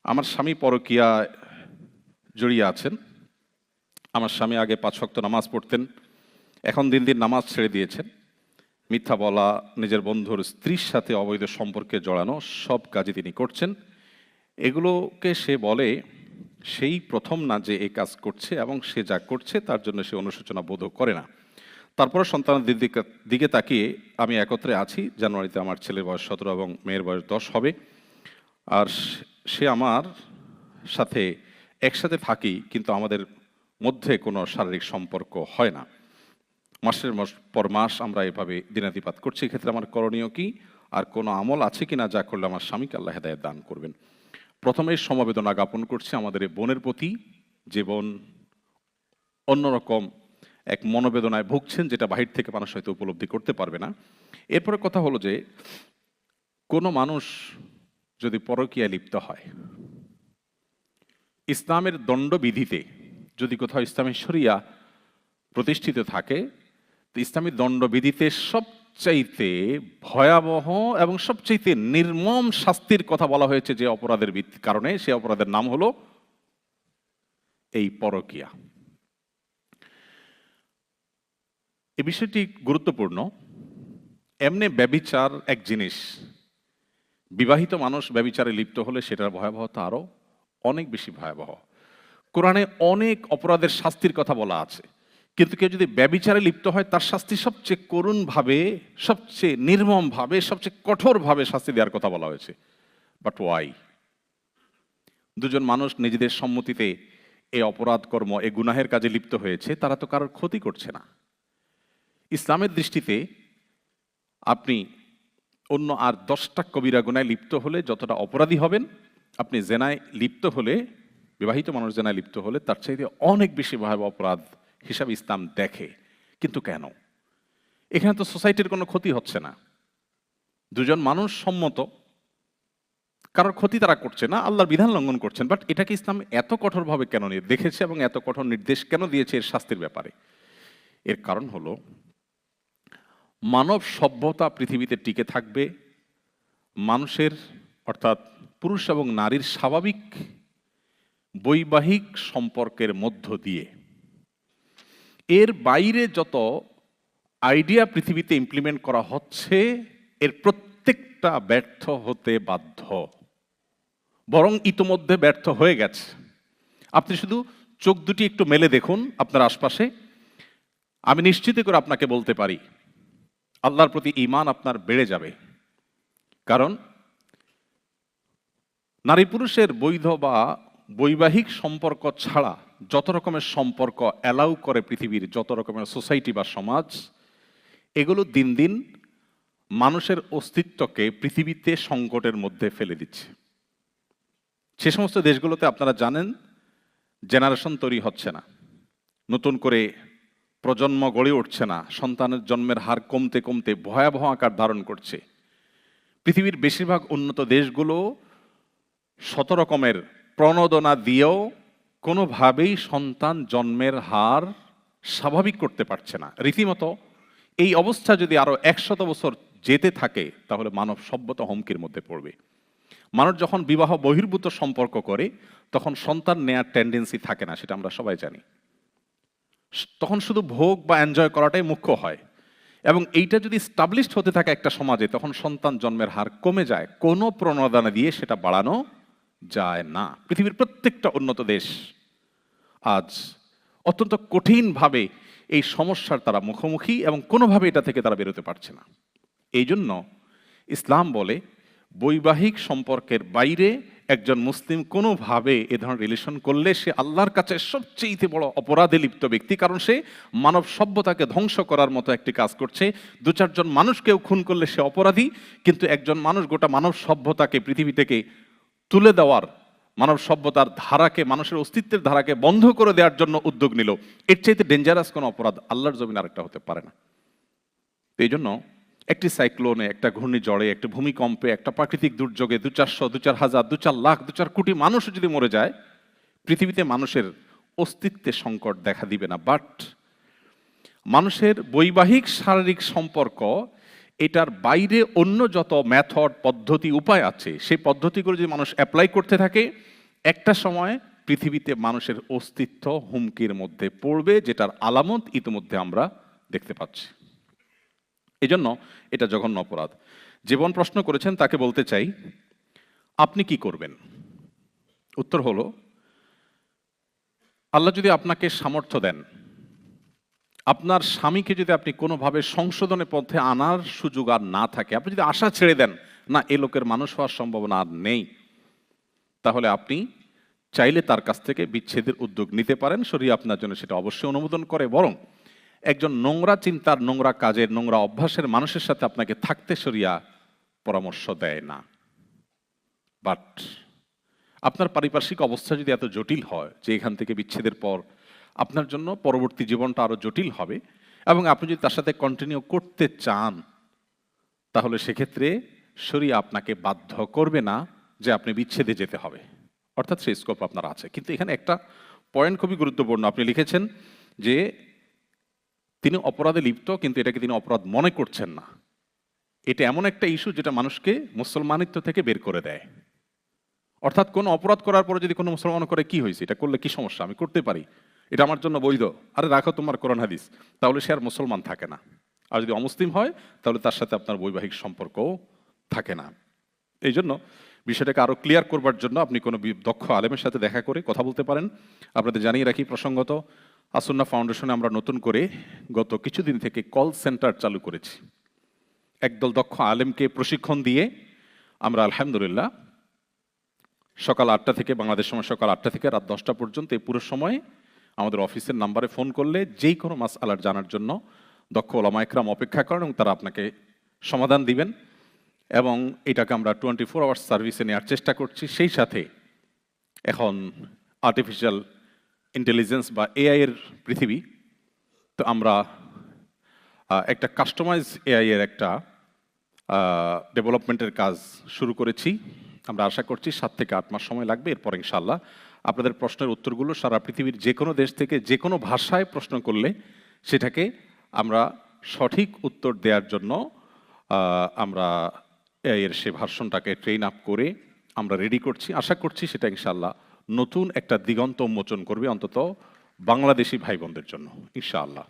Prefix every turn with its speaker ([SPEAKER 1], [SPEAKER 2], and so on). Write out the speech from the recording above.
[SPEAKER 1] আমার স্বামী পরকীয়ায় জড়িয়ে আছেন। আমার স্বামী আগে ৫ ওয়াক্ত নামাজ পড়তেন, এখন দিন দিন নামাজ ছেড়ে দিয়েছেন। মিথ্যা বলা, নিজের বন্ধুর স্ত্রীর সাথে অবৈধ সম্পর্কে জড়ানো, সব কাজই তিনি করছেন। এগুলোকে সে বলে সেই প্রথম না যে এই কাজ করছে, এবং সে যা করছে তার জন্য সে অনুশোচনা বোধও করে না। তারপরে সন্তানের দিকে তাকিয়ে আমি একত্রে আছি। জানুয়ারিতে আমার ছেলের বয়স ১৭ এবং মেয়ের বয়স 10 হবে। আর সে আমার সাথে একসাথে থাকি, কিন্তু আমাদের মধ্যে কোনো শারীরিক সম্পর্ক হয় না। মাসের পর মাস আমরা এভাবে দিনাতিপাত করছি। এক্ষেত্রে আমার করণীয় কি, আর কোনো আমল আছে কিনা যা করলে আমার স্বামীকে আল্লাহ হেদায়েত দান করবেন? প্রথমে সমবেদনা জ্ঞাপন করছি আমাদের এই বোনের প্রতি, যে বোন অন্যরকম এক মনোবেদনায় ভুগছেন, যেটা বাহির থেকে মানুষ হয়তো উপলব্ধি করতে পারবে না। এরপরে কথা হলো যে কোনো মানুষ যদি পরকীয়ায় লিপ্ত হয়, ইসলামের দণ্ডবিধিতে যদি কোথাও ইসলামী শরিয়া প্রতিষ্ঠিত থাকে, তো ইসলামী দণ্ডবিধিতে সবচাইতে ভয়াবহ এবং সবচাইতে নির্মম শাস্তির কথা বলা হয়েছে যে অপরাধের কারণে, সে অপরাধের নাম হলো এই পরকীয়া। এই বিষয়টি গুরুত্বপূর্ণ। এমনি ব্যভিচার এক জিনিস, বিবাহিত মানুষ ব্যভিচারে লিপ্ত হলে সেটার ভয়াবহতা আরো অনেক বেশি ভয়াবহ। কোরআনে অনেক অপরাধের শাস্তির কথা বলা আছে, কিন্তু কেউ যদি ব্যভিচারে লিপ্ত হয় তার শাস্তি সবচেয়ে করুণভাবে, সবচেয়ে নির্মমভাবে, সবচেয়ে কঠোরভাবে শাস্তি দেওয়ার কথা বলা হয়েছে। But why? দুজন মানুষ নিজেদের সম্মতিতে এই অপরাধ কর্ম, এই গুনাহের কাজে লিপ্ত হয়েছে, তারা তো কারোর ক্ষতি করছে না। ইসলামের দৃষ্টিতে আপনি অন্য আর 10টা কবিরা গুনায় লিপ্ত হলে যতটা অপরাধী হবেন, আপনি জেনায় লিপ্ত হলে, বিবাহিত মানুষ জেনায় লিপ্ত হলে তার চাইতে অনেক বেশি ভয়াবহ অপরাধ হিসাবে ইসলাম দেখে। কিন্তু কেন? এখানে তো সোসাইটির কোনো ক্ষতি হচ্ছে না, দুজন মানুষ সম্মত, কারোর ক্ষতি তারা করছে না, আল্লাহর বিধান লঙ্ঘন করছেন। বাট এটাকে ইসলাম এত কঠোরভাবে কেন দেখেছে এবং এত কঠোর নির্দেশ কেন দিয়েছে এর শাস্তির ব্যাপারে? এর কারণ হলো, মানব সভ্যতা পৃথিবীতে টিকে থাকবে মানুষের, অর্থাৎ পুরুষ এবং নারীর স্বাভাবিক বৈবাহিক সম্পর্কের মধ্য দিয়ে। এর বাইরে যত আইডিয়া পৃথিবীতে ইমপ্লিমেন্ট করা হচ্ছে, এর প্রত্যেকটা ব্যর্থ হতে বাধ্য, বরং ইতোমধ্যে ব্যর্থ হয়ে গেছে। আপনি শুধু চোখ দুটি একটু মেলে দেখুন আপনার আশপাশে, আমি নিশ্চিত করে আপনাকে বলতে পারি আল্লাহর প্রতি ঈমান আপনার বেড়ে যাবে। কারণ নারী পুরুষের বৈধ বা বৈবাহিক সম্পর্ক ছাড়া যত রকমের সম্পর্ক অ্যালাউ করে পৃথিবীর যত রকমের সোসাইটি বা সমাজ, এগুলো দিন দিন মানুষের অস্তিত্বকে পৃথিবীতে সংকটের মধ্যে ফেলে দিচ্ছে। সে সমস্ত দেশগুলোতে আপনারা জানেন জেনারেশন তৈরি হচ্ছে না, নতুন করে প্রজন্ম গড়ে উঠছে না, সন্তানের জন্মের হার কমতে কমতে ভয়াবহ আকার ধারণ করছে। পৃথিবীর বেশিরভাগ উন্নত দেশগুলো 100 রকমের প্রণোদনা দিয়েও কোনোভাবেই সন্তান জন্মের হার স্বাভাবিক করতে পারছে না। রীতিমতো এই অবস্থা যদি আরো 100 বছর যেতে থাকে, তাহলে মানব সভ্যতা হুমকির মধ্যে পড়বে। মানুষ যখন বিবাহ বহির্ভূত সম্পর্ক করে, তখন সন্তান নেয়ার টেন্ডেন্সি থাকে না, সেটা আমরা সবাই জানি। তখন শুধু ভোগ বা এনজয় করাটাই মুখ্য হয়, এবং এইটা যদি স্টাবলিশড হতে থাকে একটা সমাজে, তখন সন্তান জন্মের হার কমে যায়। কোনো প্রণোদনা দিয়ে সেটা বাড়ানো যায় না। পৃথিবীর প্রত্যেকটা উন্নত দেশ আজ অত্যন্ত কঠিনভাবে এই সমস্যার তারা মুখোমুখি, এবং কোনোভাবে এটা থেকে তারা বেরোতে পারছে না। এই জন্য ইসলাম বলে, বৈবাহিক সম্পর্কের বাইরে একজন মুসলিম কোনোভাবে এ ধরনের রিলেশন করলে সে আল্লাহর কাছে সবচেয়ে বড় অপরাধে লিপ্ত ব্যক্তি। কারণ সে মানব সভ্যতাকে ধ্বংস করার মতো একটি কাজ করছে। 2-4 জন মানুষকেও খুন করলে সে অপরাধী, কিন্তু একজন মানুষ গোটা মানব সভ্যতাকে পৃথিবী থেকে তুলে দেওয়ার, মানব সভ্যতার ধারাকে, মানুষের অস্তিত্বের ধারাকে বন্ধ করে দেওয়ার জন্য উদ্যোগ নিল, এর চাইতে ডেঞ্জারাস কোনো অপরাধ আল্লাহর জমিন আরেকটা হতে পারে না। এই জন্য একটি সাইক্লোনে, একটা ঘূর্ণিঝড়ে, একটা ভূমিকম্পে, একটা প্রাকৃতিক দুর্যোগে 200-400, 2-4 হাজার, 2-4 লাখ, 2-4 কোটি মানুষ যদি মরে যায়, পৃথিবীতে মানুষের অস্তিত্বে সংকট দেখা দিবে না। বাট মানুষের বৈবাহিক শারীরিক সম্পর্ক, এটার বাইরে অন্য যত মেথড, পদ্ধতি, উপায় আছে, সেই পদ্ধতিগুলো যদি মানুষ অ্যাপ্লাই করতে থাকে, একটা সময় পৃথিবীতে মানুষের অস্তিত্ব হুমকির মধ্যে পড়বে, যেটার আলামত ইতিমধ্যে আমরা দেখতে পাচ্ছি। এজন্য এটা জঘন্য অপরাধ। জীবন প্রশ্ন করেছেন, তাকে বলতে চাই, আপনি কি করবেন? উত্তর হলো, আল্লাহ যদি আপনাকে সামর্থ্য দেন, আপনার স্বামীকে যদি আপনি কোনোভাবে সংশোধনের পথে আনার সুযোগ আর না থাকে, আপনি যদি আশা ছেড়ে দেন না এ লোকের মানুষ হওয়ার সম্ভাবনা আর নেই, তাহলে আপনি চাইলে তার কাছ থেকে বিচ্ছেদের উদ্যোগ নিতে পারেন। শরীয়ত আপনার জন্য সেটা অবশ্যই অনুমোদন করে। বরং একজন নোংরা চিন্তার, নোংরা কাজের, নোংরা অভ্যাসের মানুষের সাথে আপনাকে থাকতে শরীয়ত পরামর্শ দেয় না। বাট আপনার পারিপার্শ্বিক অবস্থা যদি এত জটিল হয় যে এখান থেকে বিচ্ছেদের পর আপনার জন্য পরবর্তী জীবনটা আরো জটিল হবে, এবং আপনি যদি তার সাথে কন্টিনিউ করতে চান, তাহলে সেক্ষেত্রে শরীয়ত আপনাকে বাধ্য করবে না যে আপনি বিচ্ছেদে যেতে হবে। অর্থাৎ সেই স্কোপ আপনার আছে। কিন্তু এখানে একটা পয়েন্ট খুবই গুরুত্বপূর্ণ। আপনি লিখেছেন যে তিনি অপরাধে লিপ্ত, কিন্তু এটাকে তিনি অপরাধ মনে করছেন না। এটা এমন একটা ইস্যু যেটা মানুষকে মুসলমানিত্ব থেকে বের করে দেয়। অর্থাৎ কোনো অপরাধ করার পরে যদি কোনো মুসলমান করে কি হয়েছে, এটা করলে কি সমস্যা, আমি করতে পারি, এটা আমার জন্য বৈধ, আরে রাখো তোমার কোরআন হাদিস, তাহলে সে আর মুসলমান থাকে না। আর যদি অমুসলিম হয় তাহলে তার সাথে আপনার বৈবাহিক সম্পর্কও থাকে না। এই জন্য বিষয়টাকে আরো ক্লিয়ার করবার জন্য আপনি কোনো দক্ষ আলেমের সাথে দেখা করে কথা বলতে পারেন। আপনাদের জানিয়ে রাখি, প্রসঙ্গত আসুন্নাহ ফাউন্ডেশনে আমরা নতুন করে গত কিছুদিন থেকে কল সেন্টার চালু করেছি। একদল দক্ষ আলেমকে প্রশিক্ষণ দিয়ে আমরা আলহামদুলিল্লাহ সকাল 8টা থেকে, বাংলাদেশ সময় সকাল 8টা থেকে রাত 10টা পর্যন্ত এই পুরো সময় আমাদের অফিসের নাম্বারে ফোন করলে যেই কোনো মাসআলার জানার জন্য দক্ষ ওলামা ইকরাম অপেক্ষা করেন এবং তারা আপনাকে সমাধান দিবেন। এবং এটাকে আমরা 24 আওয়ার্স সার্ভিসে নেওয়ার চেষ্টা করছি। সেই সাথে এখন আর্টিফিশিয়াল ইন্টেলিজেন্স বা এআই এর পৃথিবী, তো আমরা একটা কাস্টমাইজ এআই এর একটা ডেভেলপমেন্টের কাজ শুরু করেছি। আমরা আশা করছি 7 থেকে 8 মাস সময় লাগবে। এরপর ইনশাআল্লাহ আপনাদের প্রশ্নের উত্তরগুলো সারা পৃথিবীর যে কোনো দেশ থেকে যে কোনো ভাষায় প্রশ্ন করলে সেটাকে আমরা সঠিক উত্তর দেওয়ার জন্য আমরা এর সে ভার্সনটাকে ট্রেন আপ করে আমরা রেডি করছি। আশা করছি সেটা ইনশাআল্লাহ নতুন একটা দিগন্ত উন্মোচন করবে অন্তত বাংলাদেশি ভাই বোনদের জন্য ইনশাআল্লাহ।